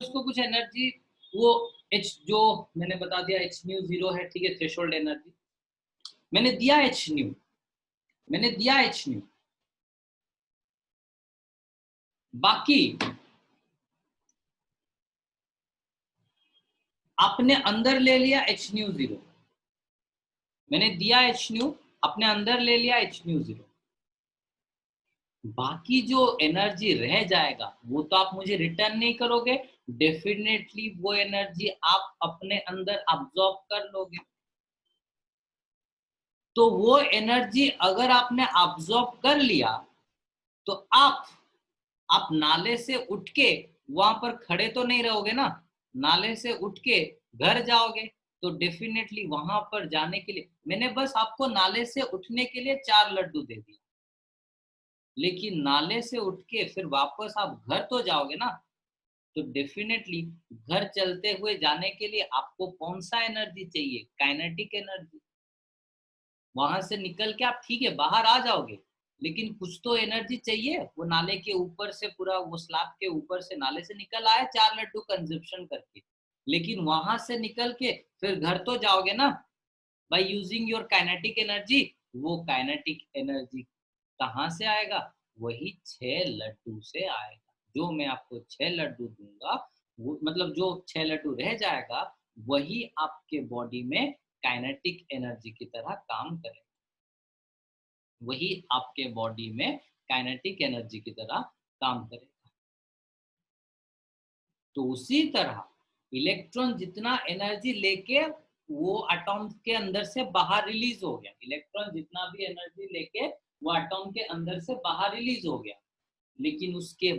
उसको कुछ एनर्जी, वो एच जो मैंने बता दिया एच न्यू 0 है, ठीक है, थ्रेशोल्ड एनर्जी मैंने दिया एच न्यू, मैंने दिया एच न्यू। बाकी आपने अंदर ले लिया एच न्यू 0, मैंने दिया एच न्यू, अपने अंदर ले लिया एच न्यू 0। बाकी जो एनर्जी रह जाएगा वो तो आप मुझे रिटर्न नहीं करोगे, डेफिनेटली वो एनर्जी आप अपने अंदर अब्सॉर्ब कर लोगे। तो वो एनर्जी अगर आपने अब्सॉर्ब कर लिया तो आप नाले से उठ के वहां पर खड़े तो नहीं रहोगे ना, नाले से उठ के घर जाओगे। तो डेफिनेटली वहां पर जाने के लिए मैंने बस आपको नाले से उठने के लिए 4 लड्डू दे दिए, लेकिन नाले से उठ के फिर वापस आप घर तो जाओगे ना। तो डेफिनेटली घर चलते हुए जाने के लिए आपको कौन सा एनर्जी चाहिए? Kinetic energy. वहां से निकल के आप ठीक है बाहर आ जाओगे, लेकिन कुछ तो एनर्जी चाहिए। वो नाले के ऊपर से पूरा वो स्लैब के ऊपर से नाले से निकल आया 4 लड्डू कंजप्शन करके, लेकिन वहां से निकल के फिर घर तो जाओगे ना by using your kinetic energy. वो काइनेटिक एनर्जी कहाँ से आएगा? वही 6 लड्डू से आएगा। जो मैं आपको 6 लड्डू दूंगा, वो मतलब जो 6 लड्डू रह जाएगा वही आपके बॉडी में काइनेटिक एनर्जी की तरह काम करेगा, वही आपके बॉडी में काइनेटिक एनर्जी की तरह काम करेगा। तो उसी तरह इलेक्ट्रॉन जितना एनर्जी लेके वो एटॉम के अंदर से बाहर रिलीज हो गया, इलेक्ट्रॉन जितना भी एनर्जी लेके वो एटॉम के अंदर से बाहर रिलीज हो गया, लेकिन उसके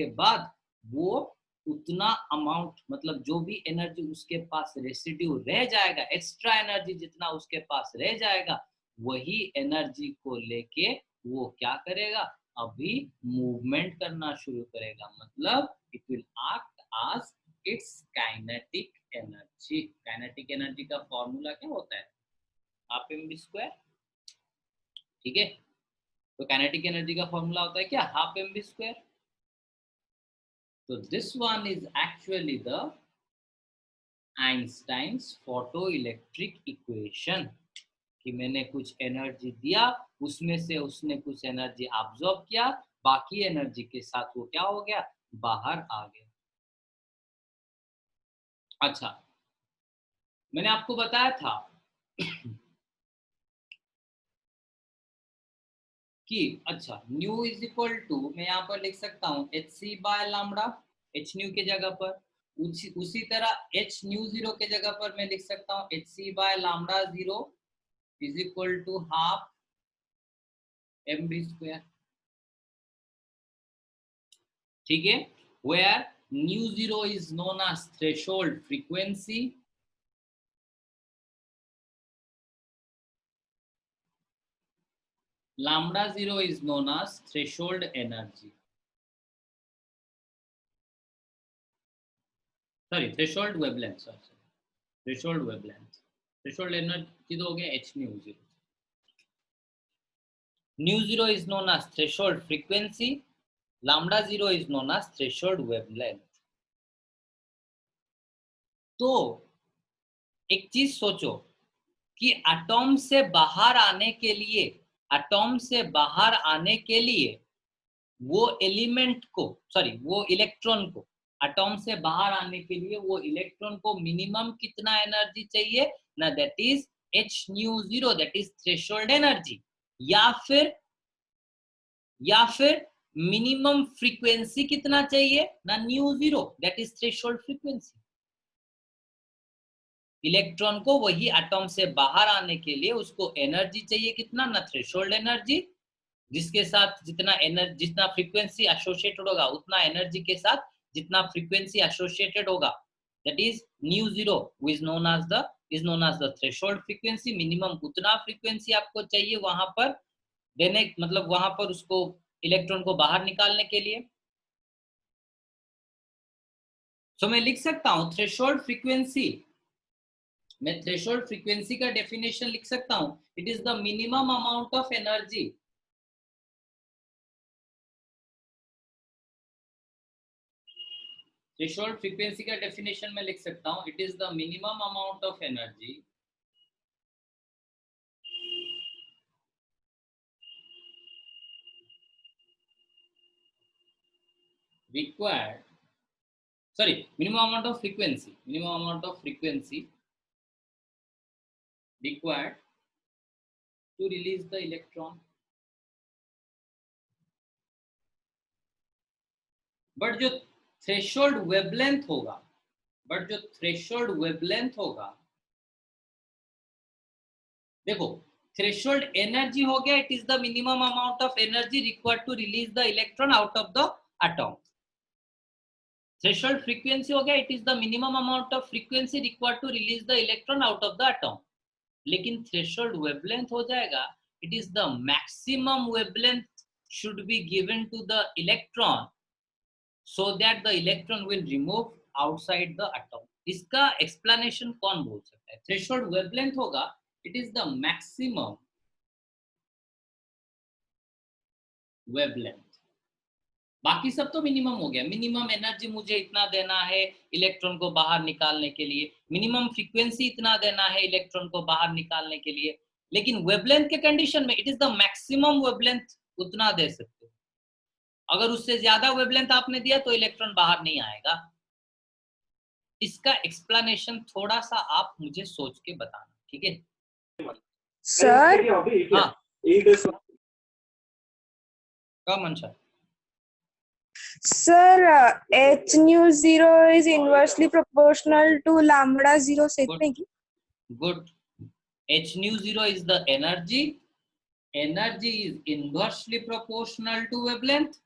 बाद वो उतना अमाउंट मतलब जो भी एनर्जी उसके पास रेसिड्यू रह जाएगा, एक्स्ट्रा एनर्जी जितना उसके पास रह जाएगा, वही एनर्जी को लेके वो क्या करेगा? अभी मूवमेंट करना शुरू करेगा। मतलब it will act as it's kinetic energy. Kinetic energy का फॉर्मूला क्या होता है? हाफ एम बी स्क्वायर, ठीक है। तो काइनेटिक एनर्जी का फॉर्मूला होता है क्या? Half M B square. तो this one is actually the Einstein's photoelectric equation, कि मैंने कुछ एनर्जी दिया, उसमें से उसने कुछ एनर्जी अब्सॉर्ब किया, बाकी एनर्जी के साथ वो क्या हो गया? बाहर आ गया। अच्छा, मैंने आपको बताया था कि अच्छा न्यू इज इक्वल टू, मैं यहाँ पर लिख सकता हूँ H C by lambda, H nu के जगह पर। उसी तरह एच न्यू 0 के जगह पर मैं लिख सकता हूँ H C by lambda 0 is equal to half M B square, ठीक है। Where nu 0 is known as threshold frequency, lambda 0 is known as threshold energy, sorry threshold wavelength, sorry threshold wavelength, threshold energy तो हो गया h nu 0, nu 0 is known as threshold frequency, lambda 0 is known as threshold wavelength। तो एक चीज सोचो कि atom से बाहर आने के लिए, एटॉम से बाहर आने के लिए वो एलिमेंट को, सॉरी वो इलेक्ट्रॉन को, एटॉम से बाहर आने के लिए वो इलेक्ट्रॉन को मिनिमम कितना एनर्जी चाहिए ना? That is H new 0, that is threshold energy. या फिर मिनिमम फ्रीक्वेंसी कितना चाहिए ना? New 0, that is threshold frequency. Electron को वही एटॉम से बाहर आने के लिए उसको एनर्जी चाहिए कितना ना? थ्रेशोल्ड एनर्जी, जिसके साथ जितना एनर्जी, जितना फ्रीक्वेंसी एसोसिएटेड होगा उतना एनर्जी के साथ जितना फ्रीक्वेंसी एसोसिएटेड होगा, that is nu 0 is known as the threshold frequency. Minimum उतना फ्रीक्वेंसी आपको चाहिए वहां पर देने, मतलब वहां पर उसको इलेक्ट्रॉन को बाहर निकालने के लिए। सो मैं लिख सकता हूं थ्रेशोल्ड फ्रीक्वेंसी, मैं थ्रेशोल्ड फ्रीक्वेंसी का डेफिनेशन लिख सकता हूं, it is the minimum amount of energy threshold frequency का डेफिनेशन में लिख सकता हूं, it is the minimum amount of energy required, sorry, minimum amount of frequency required to release the electron. But जो थ्रेशोल्ड वेवलेंथ होगा, देखो threshold energy हो गया, it is the minimum amount of energy required to release the electron out of the atom. Threshold frequency हो गया, it is the minimum amount of frequency required to release the electron out of the atom. लेकिन threshold wavelength हो जाएगा, it is the maximum wavelength should be given to the electron so that the electron will remove outside the atom. इसका explanation कौन बोल सकता है? threshold wavelength होगा, it is the maximum wavelength. बाकी सब तो मिनिमम हो गया. मिनिमम एनर्जी मुझे इतना देना है इलेक्ट्रॉन को बाहर निकालने के लिए, मिनिमम फ्रीक्वेंसी इतना देना है इलेक्ट्रॉन को बाहर निकालने के लिए, लेकिन वेवलेंथ के कंडीशन में it is the maximum wavelength उतना दे सकते हो. अगर उससे ज्यादा वेवलेंथ आपने दिया तो इलेक्ट्रॉन बाहर नहीं आएगा. इसका एक्सप्लेनेशन थोड़ा सा आप मुझे सोच के बताना, ठीक है सर? हाँ कब मंशा? Sir, h nu 0 is inversely proportional to lambda 0 सेकने की. Good. h nu 0 is the energy. Energy is inversely proportional to wavelength.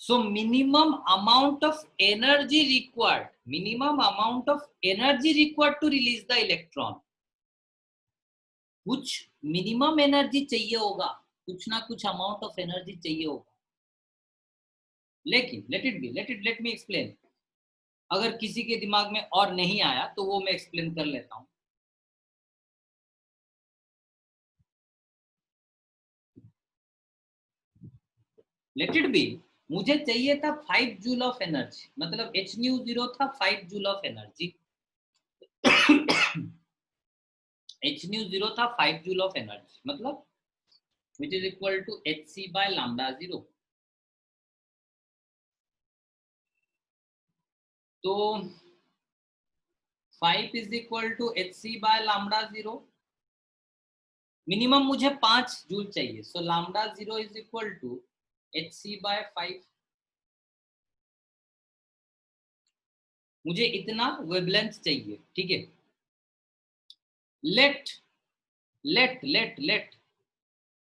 So minimum amount of energy required to release the electron. कुछ minimum energy चाहिए होगा, कुछ ना कुछ amount of energy चाहिए होगा. लेकिन लेट मी एक्सप्लेन. अगर किसी के दिमाग में और नहीं आया तो वो मैं एक्सप्लेन कर लेता हूं. लेट इट बी, मुझे चाहिए था 5 जूल ऑफ एनर्जी, मतलब h nu 0 था 5 joule of energy. h nu 0 था 5 जूल ऑफ एनर्जी, मतलब which is equal to hc by lambda 0. तो 5 is equal to hc by lambda 0. Minimum मुझे 5 जूल चाहिए, so lambda 0 is equal to hc by 5. मुझे इतना wavelength चाहिए, ठीक है. लेट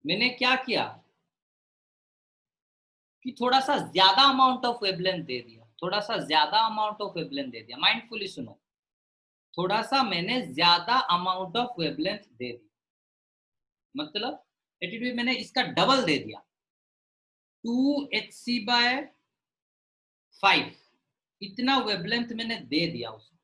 मैंने क्या किया कि थोड़ा सा ज्यादा अमाउंट ऑफ वेवलेंथ दे दिया. माइंडफुली सुनो, थोड़ा सा मैंने ज्यादा अमाउंट ऑफ वेवलेंथ दे दिया, मतलब मैंने इसका डबल दे दिया. 2hc by 5 इतना वेवलेंथ मैंने दे दिया उसको.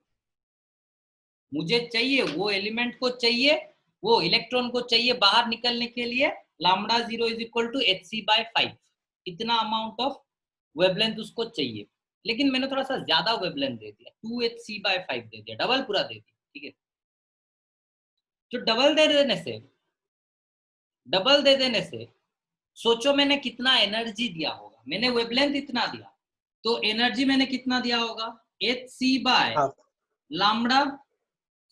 मुझे चाहिए, वो एलिमेंट को चाहिए, वो इलेक्ट्रॉन को चाहिए बाहर निकलने के लिए lambda 0 is equal to hc by 5. इतना अमाउंट ऑफ वेवलेंथ उसको चाहिए, लेकिन मैंने थोड़ा सा ज्यादा वेवलेंथ दे दिया, 2hc by 5 दे दिया, डबल पूरा दे दिया, ठीक है. तो डबल दे देने से सोचो मैंने कितना एनर्जी दिया होगा. मैंने वेवलेंथ इतना दिया, तो एनर्जी मैंने कितना दिया होगा, hc by lambda.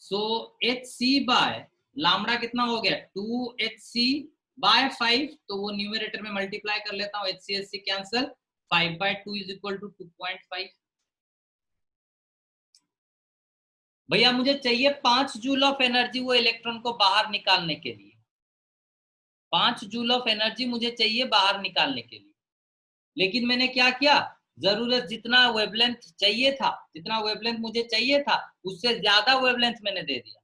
So hc by lambda कितना हो गया, 2hc by 5. तो वो न्यूमरेटर में मल्टीप्लाई कर लेता हूँ, hc cancel, 5 by 2 is equal to 2.5. भैया मुझे चाहिए 5 जूल ऑफ एनर्जी वो इलेक्ट्रॉन को बाहर निकालने के लिए. 5 जूल ऑफ एनर्जी मुझे चाहिए बाहर निकालने के लिए, लेकिन मैंने क्या किया, जरूरत जितना वेवलेंथ चाहिए था, जितना वेवलेंथ मुझे चाहिए था उससे ज्यादा वेवलेंथ मैंने दे दिया.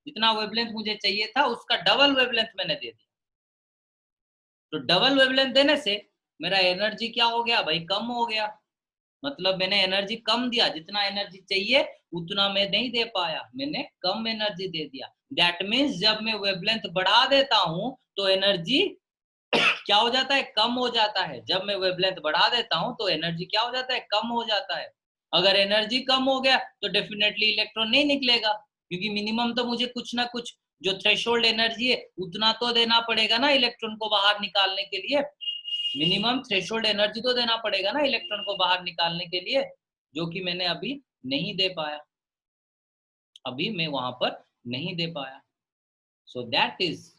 जितना वेवलेंथ मुझे चाहिए था उसका डबल वेवलेंथ मैंने दे दिया. तो डबल वेवलेंथ देने से मेरा एनर्जी क्या हो गया भाई, कम हो गया. मतलब मैंने एनर्जी कम दिया, जितना एनर्जी चाहिए उतना मैं नहीं दे पाया, मैंने कम एनर्जी दे दिया. दैट मीन्स जब मैं वेवलेंथ बढ़ा देता हूं तो एनर्जी क्या हो जाता है, कम हो जाता है। जब मैं वेवलेंथ बढ़ा देता हूं तो एनर्जी क्या हो जाता है, कम हो जाता है। अगर एनर्जी कम हो गया तो डेफिनेटली इलेक्ट्रॉन नहीं निकलेगा, क्योंकि मिनिमम तो मुझे कुछ ना कुछ जो थ्रेशोल्ड एनर्जी है उतना तो देना पड़ेगा ना इलेक्ट्रॉन को बाहर निकालने के लिए। मिनिमम थ्रेशोल्ड एनर्जी तो देना पड़ेगा ना इलेक्ट्रॉन को बाहर निकालने के लिए, जो कि मैंने अभी नहीं दे पाया, अभी मैं वहां पर नहीं दे पाया। So that is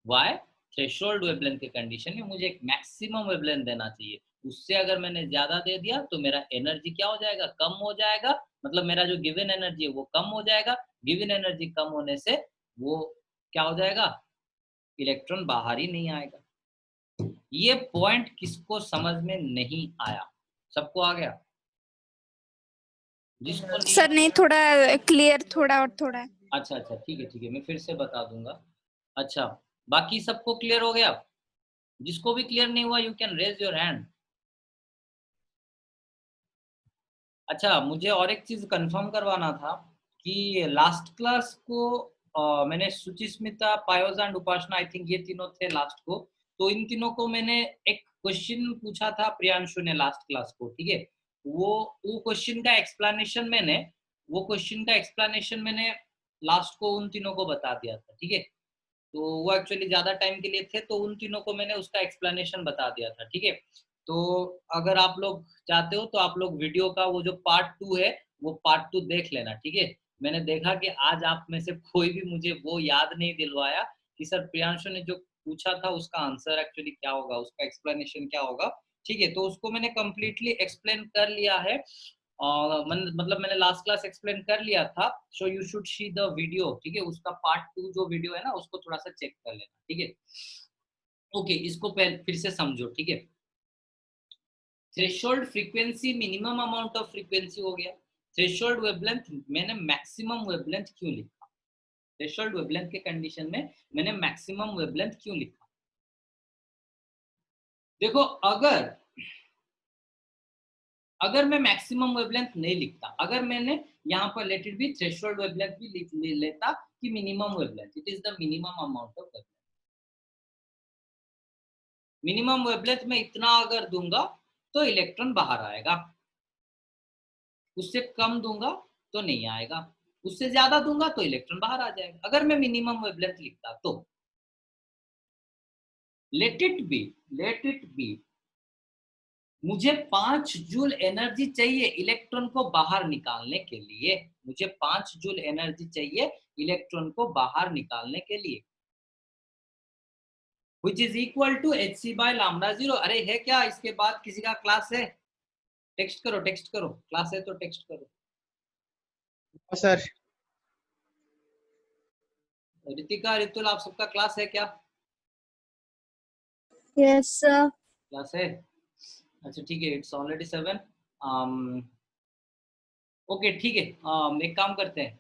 why threshold wavelength के कंडीशन में मुझे एक मैक्सिमम वेवलेंथ देना चाहिए। उससे अगर मैंने ज्यादा दे दिया तो मेरा एनर्जी क्या हो जाएगा, कम हो जाएगा। मतलब मेरा जो गिवन एनर्जी है वो कम हो जाएगा। गिवन एनर्जी कम होने से वो क्या हो जाएगा, इलेक्ट्रॉन बाहर ही नहीं आएगा। ये पॉइंट किसको समझ में नहीं आया? सबको आ गया? जिसको नहीं सर नहीं, थोड़ा क्लियर, थोड़ा और थोड़ा। अच्छा अच्छा, ठीक है ठीक है, मैं फिर से बता दूंगा। अच्छा, बाकी सबको क्लियर हो गया? जिसको भी क्लियर नहीं हुआ you can raise your hand. अच्छा, मुझे और एक चीज कंफर्म करवाना था कि लास्ट क्लास को मैंने Suchismita, पायोज and Upasana, I think ये तीनों थे लास्ट को। तो इन तीनों को मैंने एक क्वेश्चन पूछा था प्रियांशु ने लास्ट क्लास को, ठीक है। वो क्वेश्चन का एक्सप्लेनेशन मैंने लास्ट को उन तीनों को बता दिया था, ठीक है। तो वो एक्चुअली ज्यादा टाइम के लिए थे, तो उन तीनों को मैंने उसका एक्सप्लेनेशन बता दिया था, ठीक है। तो अगर आप लोग चाहते हो तो आप लोग वीडियो का वो जो पार्ट 2 है वो पार्ट 2 देख लेना, ठीक है। मैंने देखा कि आज आप में से कोई भी मुझे वो याद नहीं दिलवाया कि सर प्रियांशु ने जो पूछा था उसका आंसर एक्चुअली क्या होगा, उसका एक्सप्लेनेशन क्या होगा, ठीक है। तो उसको मैंने कंप्लीटली एक्सप्लेन कर लिया है। मतलब मैंने लास्ट क्लास एक्सप्लेन कर लिया था। So you should see the video, ठीक है। उसका पार्ट 2 जो वीडियो है ना उसको थोड़ा सा चेक कर लेना, ठीक है। ओके, इसको फिर से समझो, ठीक है। Threshold frequency minimum amount of frequency हो गया। थ्रेशोल्ड वेवलेंथ मैंने मैक्सिमम वेवलेंथ क्यों लिखा? थ्रेशोल्ड वेवलेंथ के कंडीशन में मैंने मैक्सिमम वेवलेंथ क्यों लिखा? देखो, अगर मैं मैक्सिमम वेवलेंथ नहीं लिखता, अगर मैंने यहाँ पर let it be threshold wavelength भी लिख लेता कि minimum wavelength, it is the minimum amount of wavelength. Minimum wavelength में इतना अगर दूंगा तो इलेक्ट्रॉन बाहर आएगा, उससे कम दूंगा तो नहीं आएगा, उससे ज्यादा दूंगा तो इलेक्ट्रॉन बाहर आ जाएगा। अगर मैं मिनिमम वेवलेंथ लिखता तो लेट इट बी मुझे 5 जूल एनर्जी चाहिए इलेक्ट्रॉन को बाहर निकालने के लिए। मुझे 5 जूल एनर्जी चाहिए इलेक्ट्रॉन को बाहर निकालने के लिए, which is equal to hc by lambda 0। अरे है क्या इसके बाद किसी का क्लास है? टेक्स्ट करो, क्लास है तो टेक्स्ट करो। सर रितिका, रितुल, आप सबका क्लास है क्या? Yes sir. क्लास है? अच्छा ठीक है, इट्स ऑलरेडी 7। ओके ठीक है, एक काम करते हैं,